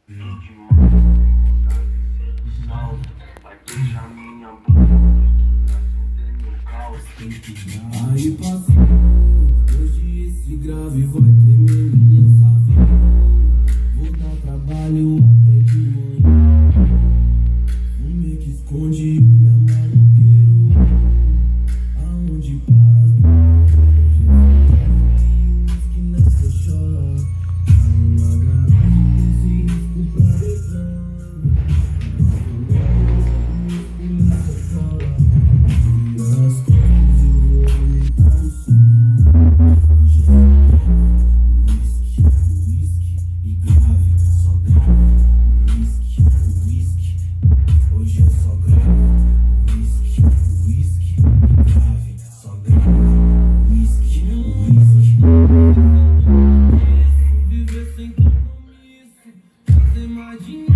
de mão, vontade de ser do salto. Vai beijar minha boca, acender meu caos. Aí passou, hoje esse grave vai tremer minha savana. Vou dar trabalho até de manhã. Fume que esconde olha maloqueiro. Aonde para as duas que nessa chola. Uma garagem sem risco pra detrás. Polícia cola. Vira as costas e o homem tá no som. Hoje é uísque e grave, só grave. Uísque, hoje é só grave. Uísque, grave, só grave. Uísque. Viver sem compromisso, fazer mais dinheiro.